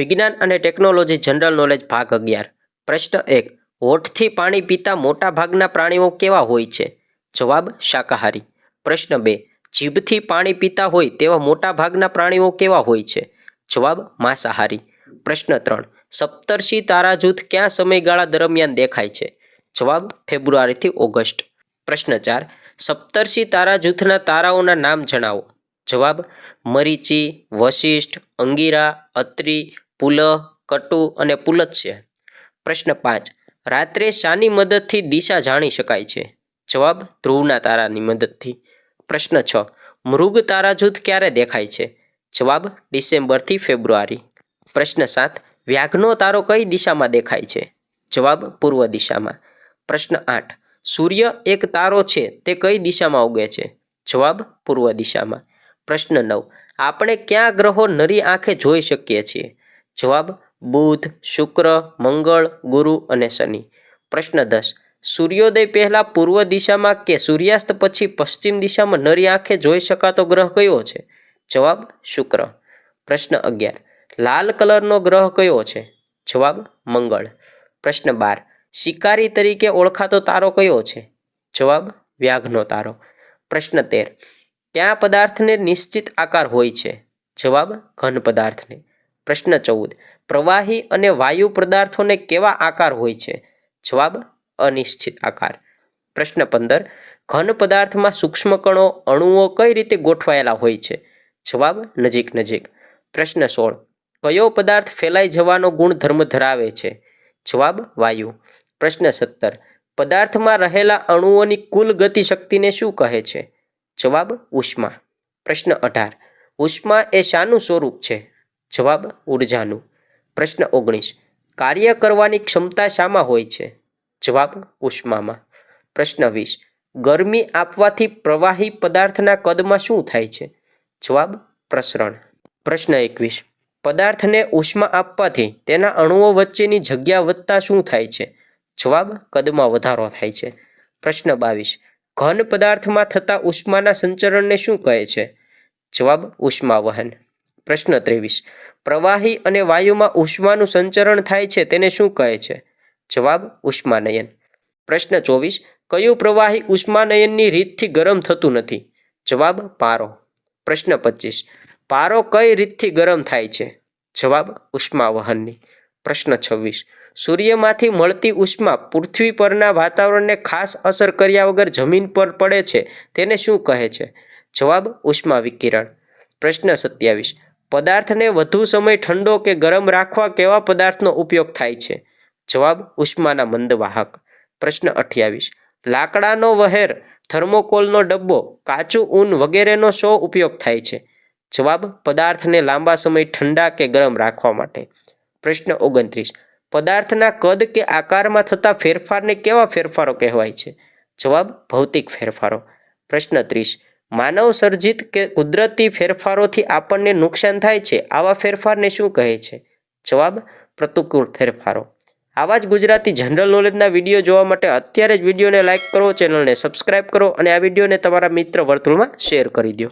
વિજ્ઞાન અને technology general knowledge ભાગ 11 પ્રશ્ન 1 હોઠથી પાણી પીતા મોટા ભાગના પ્રાણીઓ કેવા હોય છે? જવાબ શાકાહારી. પ્રશ્ન 2 જીભથી પાણી પીતા હોય તેવા મોટા ભાગના પ્રાણીઓ કેવા હોય છે? જવાબ માંસાહારી. પ્રશ્ન 3 સપ્તર્ષિ તારા જૂથ કયા સમયગાળા દરમિયાન દેખાય છે? જવાબ ફેબ્રુઆરીથી ઓગસ્ટ. પ્રશ્ન 4 સપ્તર્ષિ તારા જૂથના તારાઓના નામ જણાવો. જવાબ મરીચી, વશિષ્ઠ, અંગીરા, અત્રિ, પુલહ, કટુ અને પુલત્સ્ય. પ્રશ્ન 5 રાત્રે શાની મદદથી દિશા જાણી શકાય છે? જવાબ ધ્રુવના તારાની મદદથી. પ્રશ્ન 6 મૃગ તારા જૂથ ક્યારે દેખાય છે? જવાબ ડિસેમ્બરથી ફેબ્રુઆરી. પ્રશ્ન 7 વ્યાઘનો તારો કઈ દિશામાં દેખાય છે? જવાબ પૂર્વ દિશામાં. પ્રશ્ન 8 સૂર્ય એક તારો છે તે કઈ દિશામાં ઉગે છે? જવાબ પૂર્વ દિશામાં. પ્રશ્ન 9 આપણે કયા ગ્રહો નરી આંખે જોઈ શકીએ છીએ? જવાબ બુધ, શુક્ર, મંગળ, ગુરુ અને શનિ. પ્રશ્ન 10 સૂર્યોદય પહેલા પૂર્વ દિશામાં કે સૂર્યાસ્ત પછી પશ્ચિમ દિશામાં નરી આંખે જોઈ શકાતો ગ્રહ કયો છે? જવાબ શુક્ર. પ્રશ્ન 11 લાલ કલરનો ગ્રહ કયો છે? જવાબ મંગળ. પ્રશ્ન 12 શિકારી તરીકે ઓળખાતો તારો કયો છે? જવાબ વ્યાઘનો તારો. પ્રશ્ન 13 કયા પદાર્થને નિશ્ચિત આકાર હોય છે? જવાબ ઘન પદાર્થને. પ્રશ્ન 14 પ્રવાહી અને વાયુ પદાર્થોને કેવા આકાર હોય છે? જવાબ અનિશ્ચિત આકાર. પ્રશ્ન 15 ઘન પદાર્થમાં સૂક્ષ્મ કણો અણુઓ કઈ રીતે ગોઠવાયેલા હોય છે? જવાબ નજીક નજીક. પ્રશ્ન 16 કયો પદાર્થ ફેલાઈ જવાનો ગુણધર્મ ધરાવે છે? જવાબ વાયુ. પ્રશ્ન 17 પદાર્થમાં રહેલા અણુઓની કુલ ગતિશક્તિને શું કહે છે? જવાબ ઉષ્મા. પ્રશ્ન 18 ઉષ્મા એ શાનું સ્વરૂપ છે? જવાબ ઉર્જાનું. પ્રશ્ન 19 કાર્ય કરવાની ક્ષમતા શામાં હોય છે? જવાબ ઉષ્મામાં. પ્રશ્ન 20 ગરમી આપવાથી પ્રવાહી પદાર્થના કદમાં શું થાય છે? જવાબ પ્રસરણ. પ્રશ્ન 21 પદાર્થને ઉષ્મા આપવાથી તેના અણુઓ વચ્ચેની જગ્યા વધતા શું થાય છે? જવાબ કદમાં વધારો થાય છે. પ્રશ્ન 22 ઘન પદાર્થમાં થતા ઉષ્માના સંચરણને શું કહે છે? જવાબ ઉષ્માવહન. પ્રશ્ન 23 પ્રવાહી અને વાયુમાં ઉષ્માનું સંચરણ થાય છે તેને શું કહે છે? જવાબ ઉષ્માનયન. પ્રશ્ન 24 કયું પ્રવાહી ઉષ્માનયનની રીતથી ગરમ થતું નથી? જવાબ પારો. પ્રશ્ન 25 પારો કઈ રીતથી ગરમ થાય છે? જવાબ ઉષ્માવહનની. પ્રશ્ન 26 સૂર્યમાંથી મળતી ઉષ્મા પૃથ્વી પરના વાતાવરણને ખાસ અસર કર્યા વગર જમીન પર પડે છે તેને શું કહે છે? જવાબ ઉષ્મા વિકિરણ. પ્રશ્ન 27 પદાર્થને વધુ સમય ઠંડો કે ગરમ રાખવા કેવા પદાર્થનો ઉપયોગ થાય છે? જવાબ ઉષ્માના મંદવાહક. પ્રશ્ન 28 લાકડાનો વહેર, થર્મોકોલનો ડબ્બો, કાચું ઊન વગેરેનો શો ઉપયોગ થાય છે? જવાબ પદાર્થને લાંબા સમય ઠંડા કે ગરમ રાખવા માટે. પ્રશ્ન 29 પદાર્થના કદ કે આકારમાં થતા ફેરફારને કેવા ફેરફારો કહેવાય છે? જવાબ ભૌતિક ફેરફારો. પ્રશ્ન 30 માનવ સર્જિત કે કુદરતી ફેરફારોથી આપણને નુકસાન થાય છે આવા ફેરફારને શું કહે છે? જવાબ પ્રતિકૂળ ફેરફારો. આવા જ ગુજરાતી જનરલ નોલેજના વિડીયો જોવા માટે અત્યારે જ વિડીયોને લાઇક કરો, ચેનલને સબસ્ક્રાઇબ કરો અને આ વિડીયોને તમારા મિત્ર વર્તુળમાં શેર કરી દો.